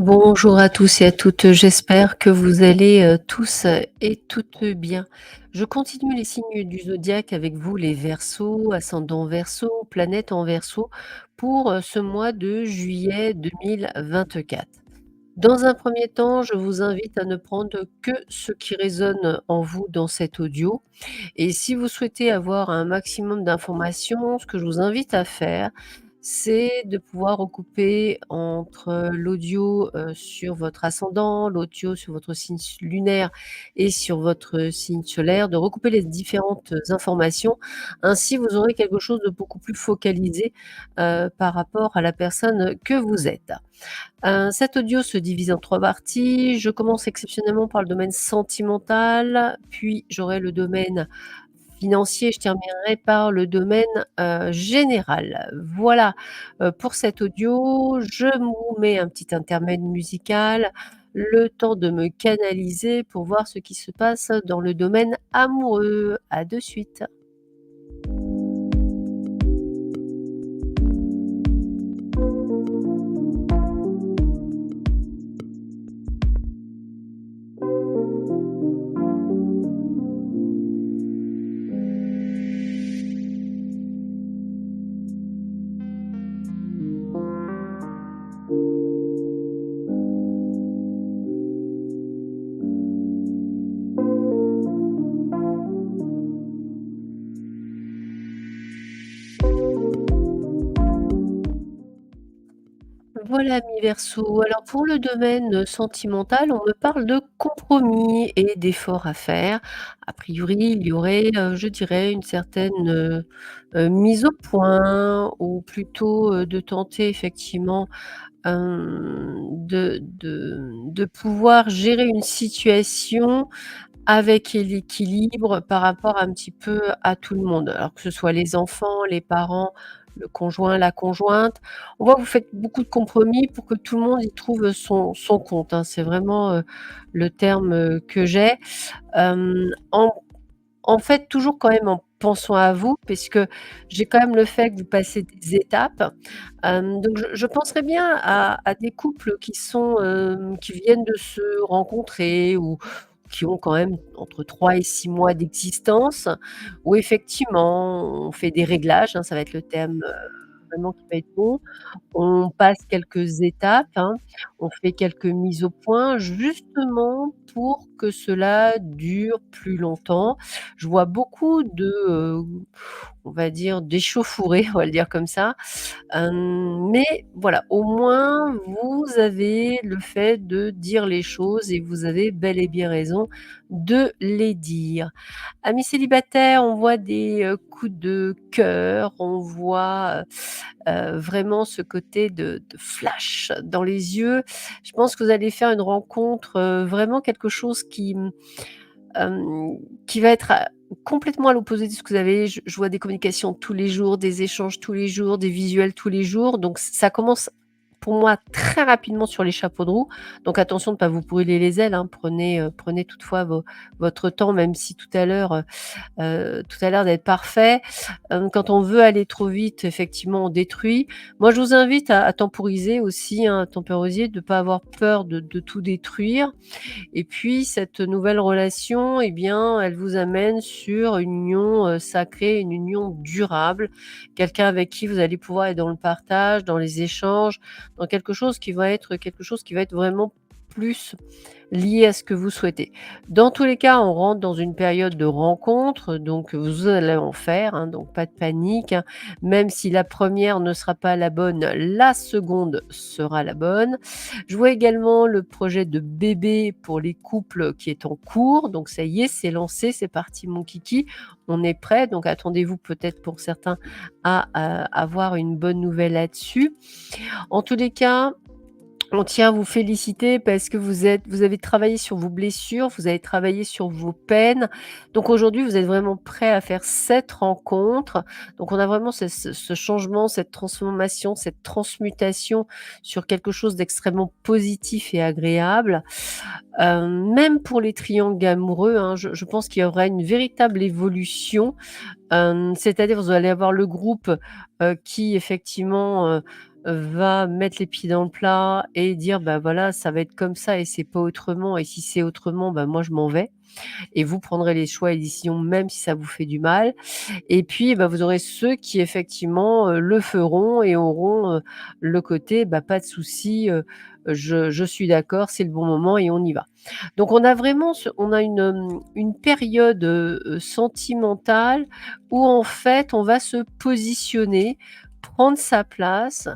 Bonjour à tous et à toutes, j'espère que vous allez, tous, et toutes bien. Je continue les signes du zodiaque avec vous les Verseaux, ascendant Verseau, planète en Verseau, pour, ce mois de juillet 2024. Dans un premier temps, je vous invite à ne prendre que ce qui résonne en vous dans cet audio et si vous souhaitez avoir un maximum d'informations, ce que je vous invite à faire, c'est de pouvoir recouper entre l'audio, sur votre ascendant, l'audio sur votre signe lunaire et sur votre signe solaire, de recouper les différentes informations. Ainsi, vous aurez quelque chose de beaucoup plus focalisé, par rapport à la personne que vous êtes. Cet audio se divise en 3 parties. Je commence exceptionnellement par le domaine sentimental, puis j'aurai le domaine financier, je terminerai par le domaine, général. Voilà, pour cet audio. Je vous mets un petit intermède musical, le temps de me canaliser pour voir ce qui se passe dans le domaine amoureux. À de suite. Voilà, mi Verseau. Alors pour le domaine, sentimental, on me parle de compromis et d'efforts à faire. A priori, il y aurait, je dirais une certaine, mise au point ou plutôt, de tenter effectivement, de pouvoir gérer une situation avec l'équilibre par rapport un petit peu à tout le monde. Alors que ce soit les enfants, les parents, le conjoint, la conjointe. On voit que vous faites beaucoup de compromis pour que tout le monde y trouve son compte, hein. C'est vraiment, le terme, que j'ai. En fait, toujours quand même en pensant à vous, puisque j'ai quand même le fait que vous passez des étapes. Donc je penserais bien à des couples qui sont, qui viennent de se rencontrer ou qui ont quand même entre 3 et 6 mois d'existence, où effectivement on fait des réglages, hein, ça va être le thème, vraiment qui va être bon. On passe quelques étapes, hein, on fait quelques mises au point justement pour que cela dure plus longtemps. Je vois beaucoup de, on va dire d'échauffourées, on va le dire comme ça. Mais voilà, au moins vous avez le fait de dire les choses et vous avez bel et bien raison de les dire. Amis célibataires, on voit des, coups de cœur, on voit, vraiment ce côté de flash dans les yeux. Je pense que vous allez faire une rencontre, vraiment quelque chose qui va être complètement à l'opposé de ce que vous avez. Je vois des communications tous les jours, des échanges tous les jours, des visuels tous les jours, donc ça commence pour moi très rapidement sur les chapeaux de roue, donc attention de ne pas vous brûler les ailes, hein. Prenez toutefois votre temps, même si tout a l'air d'être parfait. Quand on veut aller trop vite, effectivement, on détruit. Moi, je vous invite à temporiser aussi, hein, à temporiser, de ne pas avoir peur de tout détruire et puis cette nouvelle relation, eh bien, elle vous amène sur une union, sacrée, une union durable. Quelqu'un avec qui vous allez pouvoir être dans le partage, dans les échanges, dans quelque chose qui va être vraiment plus lié à ce que vous souhaitez. Dans tous les cas, on rentre dans une période de rencontre, donc vous allez en faire, hein, donc pas de panique, hein. Même si la première ne sera pas la bonne, la seconde sera la bonne. Je vois également le projet de bébé pour les couples qui est en cours, donc ça y est, c'est lancé, c'est parti mon kiki, on est prêt, donc attendez-vous peut-être pour certains à avoir une bonne nouvelle là-dessus. En tous les cas, on tient à vous féliciter parce que vous avez travaillé sur vos blessures, vous avez travaillé sur vos peines. Donc aujourd'hui, vous êtes vraiment prêt à faire cette rencontre. Donc on a vraiment ce changement, cette transformation, cette transmutation sur quelque chose d'extrêmement positif et agréable. Même pour les triangles amoureux, hein, je pense qu'il y aura une véritable évolution. C'est-à-dire vous allez avoir le groupe, qui effectivement, va mettre les pieds dans le plat et dire: «Bah, voilà, ça va être comme ça et c'est pas autrement et si c'est autrement, bah, moi je m'en vais et vous prendrez les choix et les décisions même si ça vous fait du mal». Et puis, bah, vous aurez ceux qui effectivement, le feront et auront, le côté, bah, pas de souci, je suis d'accord, c'est le bon moment et on y va. Donc on a vraiment on a une période, sentimentale où en fait on va se positionner, prendre sa place.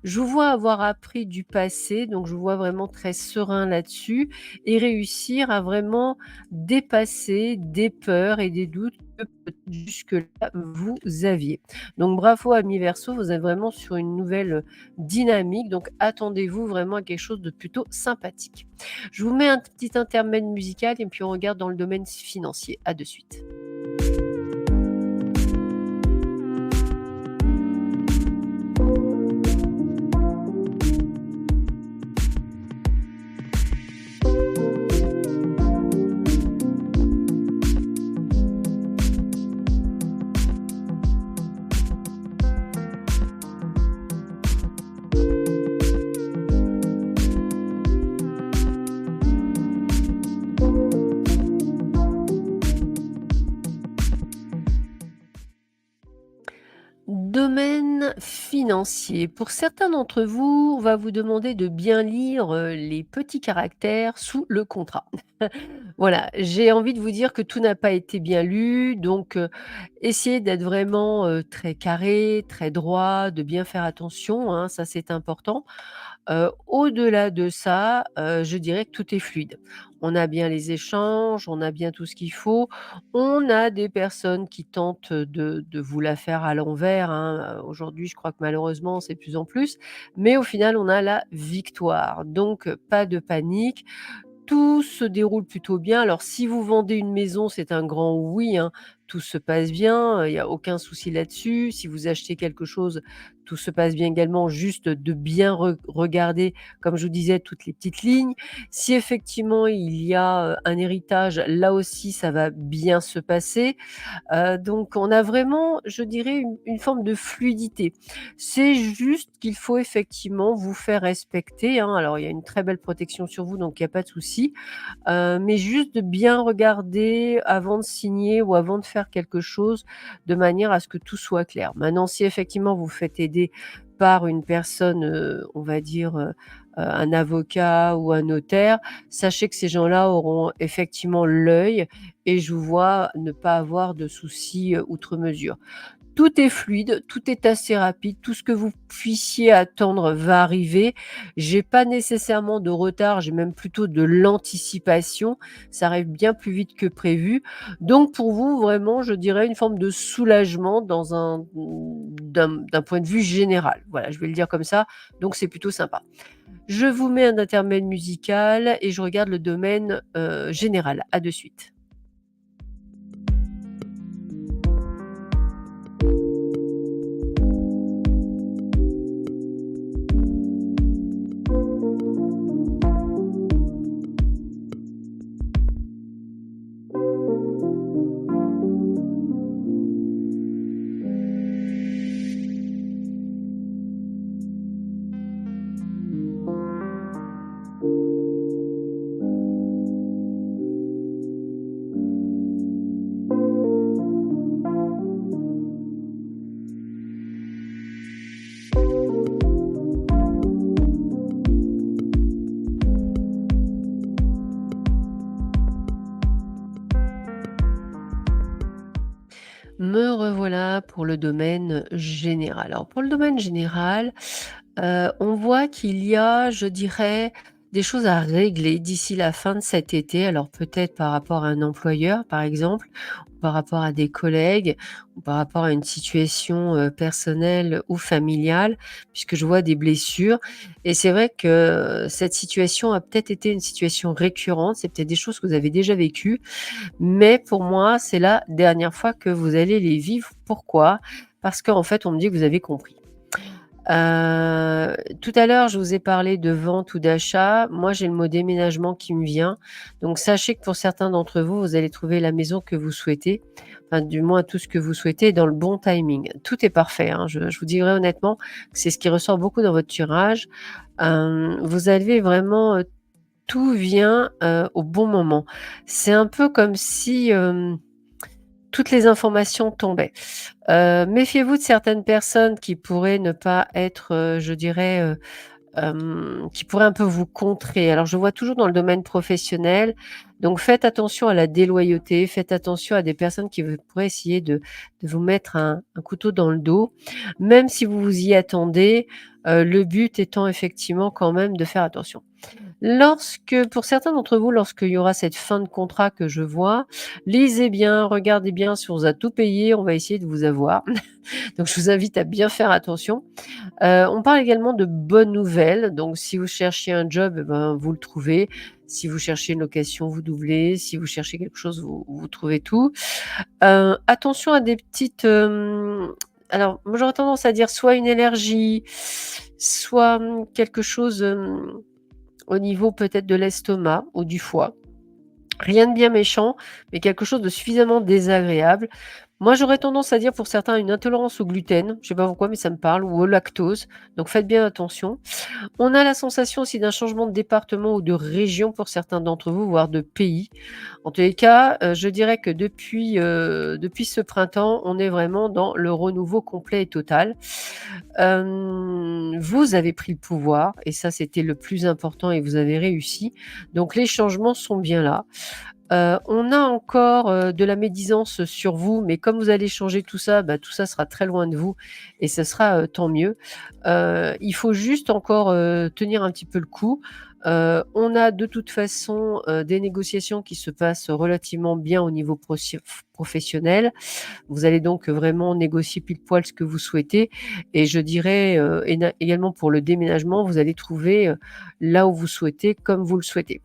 Je vous vois avoir appris du passé, donc je vous vois vraiment très serein là-dessus et réussir à vraiment dépasser des peurs et des doutes que peut-être jusque-là vous aviez. Donc bravo amis Verseau, vous êtes vraiment sur une nouvelle dynamique, donc attendez-vous vraiment à quelque chose de plutôt sympathique. Je vous mets un petit intermède musical et puis on regarde dans le domaine financier. À de suite. Domaine financier. Pour certains d'entre vous, on va vous demander de bien lire, les petits caractères sous le contrat. Voilà, j'ai envie de vous dire que tout n'a pas été bien lu, donc essayez d'être vraiment, très carré, très droit, de bien faire attention, hein, ça c'est important. Au-delà de ça, je dirais que tout est fluide. On a bien les échanges, on a bien tout ce qu'il faut. On a des personnes qui tentent, de vous la faire à l'envers, hein, aujourd'hui, je crois que malheureusement, c'est de plus en plus, mais au final, on a la victoire, donc pas de panique. Tout se déroule plutôt bien. Alors si vous vendez une maison, c'est un grand oui, hein. Tout se passe bien, il y a aucun souci là-dessus. Si vous achetez quelque chose, tout se passe bien également, juste de bien regarder, comme je vous disais, toutes les petites lignes. Si effectivement il y a, un héritage, là aussi ça va bien se passer. Donc on a vraiment, je dirais, une forme de fluidité. C'est juste qu'il faut effectivement vous faire respecter, hein. Alors il y a une très belle protection sur vous, donc il y a pas de souci. Mais juste de bien regarder avant de signer ou avant de faire quelque chose, de manière à ce que tout soit clair. Maintenant, si effectivement vous vous faites aider par une personne, on va dire, un avocat ou un notaire, sachez que ces gens-là auront effectivement l'œil et je vous vois ne pas avoir de soucis, outre mesure. Tout est fluide, tout est assez rapide, tout ce que vous puissiez attendre va arriver. J'ai pas nécessairement de retard, j'ai même plutôt de l'anticipation. Ça arrive bien plus vite que prévu. Donc pour vous, vraiment, je dirais une forme de soulagement dans d'un point de vue général. Voilà, je vais le dire comme ça, donc c'est plutôt sympa. Je vous mets un intermède musical et je regarde le domaine, général. À de suite. Me revoilà pour le domaine général. Alors pour le domaine général, on voit qu'il y a, je dirais, des choses à régler d'ici la fin de cet été. Alors peut-être par rapport à un employeur, par exemple, ou par rapport à des collègues, ou par rapport à une situation, personnelle ou familiale, puisque je vois des blessures et c'est vrai que cette situation a peut-être été une situation récurrente. C'est peut-être des choses que vous avez déjà vécues mais pour moi, c'est la dernière fois que vous allez les vivre. Pourquoi? Parce qu'en fait, on me dit que vous avez compris. Tout à l'heure, je vous ai parlé de vente ou d'achat. Moi, j'ai le mot déménagement qui me vient. Donc sachez que pour certains d'entre vous, vous allez trouver la maison que vous souhaitez, enfin du moins tout ce que vous souhaitez dans le bon timing. Tout est parfait, hein. Je vous dirai honnêtement que c'est ce qui ressort beaucoup dans votre tirage. Vous avez vraiment, tout vient, au bon moment. C'est un peu comme si, toutes les informations tombaient. Méfiez-vous de certaines personnes qui pourraient ne pas être, je dirais, qui pourraient un peu vous contrer. Alors je vois toujours dans le domaine professionnel, donc faites attention à la déloyauté, faites attention à des personnes qui pourraient essayer de vous mettre un couteau dans le dos, même si vous vous y attendez, le but étant effectivement quand même de faire attention. Lorsque pour certains d'entre vous, lorsqu'il y aura cette fin de contrat que je vois, lisez bien, regardez bien si on vous a tout payé, on va essayer de vous avoir. Donc je vous invite à bien faire attention. On parle également de bonnes nouvelles, donc si vous cherchiez un job, eh ben, vous le trouvez. Si vous cherchez une location, vous doublez. Si vous cherchez quelque chose, vous trouvez tout. Attention à des petites, alors moi j'aurais tendance à dire soit une allergie, soit, quelque chose, au niveau peut-être de l'estomac ou du foie. Rien de bien méchant, mais quelque chose de suffisamment désagréable. Moi, j'aurais tendance à dire pour certains une intolérance au gluten, je sais pas pourquoi, mais ça me parle, ou au lactose, donc faites bien attention. On a la sensation aussi d'un changement de département ou de région pour certains d'entre vous, voire de pays. En tous les cas, je dirais que depuis ce printemps, on est vraiment dans le renouveau complet et total. Vous avez pris le pouvoir et ça, c'était le plus important et vous avez réussi. Donc les changements sont bien là. On a encore, de la médisance sur vous, mais comme vous allez changer tout ça, bah, tout ça sera très loin de vous et ce sera, tant mieux. Il faut juste encore, tenir un petit peu le coup. On a de toute façon, des négociations qui se passent relativement bien au niveau professionnel. Vous allez donc vraiment négocier pile poil ce que vous souhaitez et je dirais, également pour le déménagement, vous allez trouver, là où vous souhaitez, comme vous le souhaitez.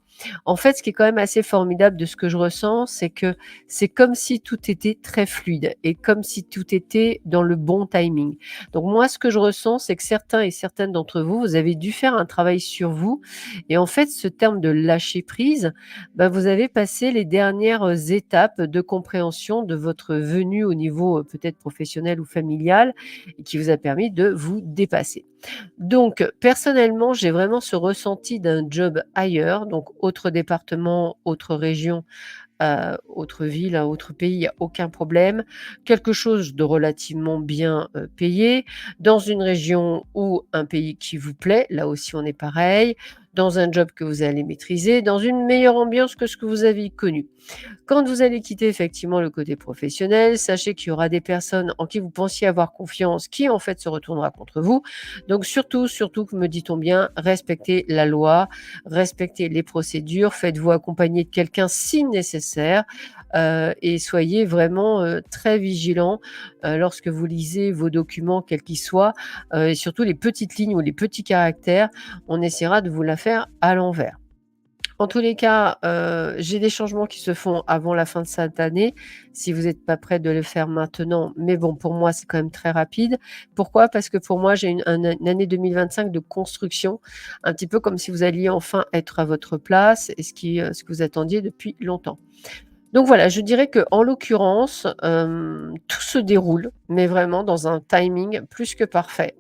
En fait, ce qui est quand même assez formidable de ce que je ressens, c'est que c'est comme si tout était très fluide et comme si tout était dans le bon timing. Donc moi, ce que je ressens, c'est que certains et certaines d'entre vous, vous avez dû faire un travail sur vous et en fait, ce terme de lâcher prise, bah, vous avez passé les dernières, étapes de compréhension de votre venue au niveau, peut-être professionnel ou familial et qui vous a permis de vous dépasser. Donc, personnellement, j'ai vraiment ce ressenti d'un job ailleurs, donc autre département, autre région, autre ville, un autre pays, il y a aucun problème. Quelque chose de relativement bien, payé, dans une région ou un pays qui vous plaît, là aussi on est pareil, dans un job que vous allez maîtriser, dans une meilleure ambiance que ce que vous avez connu. Quand vous allez quitter effectivement le côté professionnel, sachez qu'il y aura des personnes en qui vous pensiez avoir confiance qui en fait se retournera contre vous. Donc surtout, surtout, me dit-on bien, respectez la loi, respectez les procédures, faites-vous accompagner de quelqu'un si nécessaire et soyez vraiment très vigilant lorsque vous lisez vos documents, quels qu'ils soient, et surtout les petites lignes ou les petits caractères, on essaiera de vous la faire à l'envers. En tous les cas, j'ai des changements qui se font avant la fin de cette année, si vous êtes pas prêt de le faire maintenant, mais bon, pour moi, c'est quand même très rapide. Pourquoi? Parce que pour moi, j'ai une année 2025 de construction, un petit peu comme si vous alliez enfin être à votre place et ce que vous attendiez depuis longtemps. Donc voilà, je dirais qu'en l'occurrence, tout se déroule, mais vraiment dans un timing plus que parfait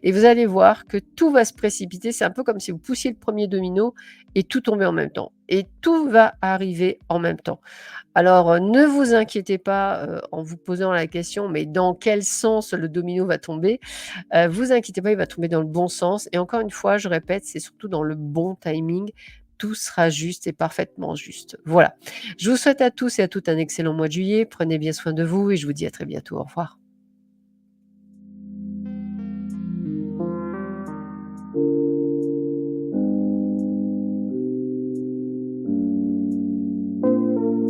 et vous allez voir que tout va se précipiter. C'est un peu comme si vous poussiez le premier domino et tout tombait en même temps et tout va arriver en même temps. Alors, ne vous inquiétez pas, en vous posant la question: «Mais dans quel sens le domino va tomber?» Vous inquiétez pas, il va tomber dans le bon sens et encore une fois, je répète, c'est surtout dans le bon timing. Tout sera juste et parfaitement juste. Voilà. Je vous souhaite à tous et à toutes un excellent mois de juillet. Prenez bien soin de vous et je vous dis à très bientôt. Au revoir.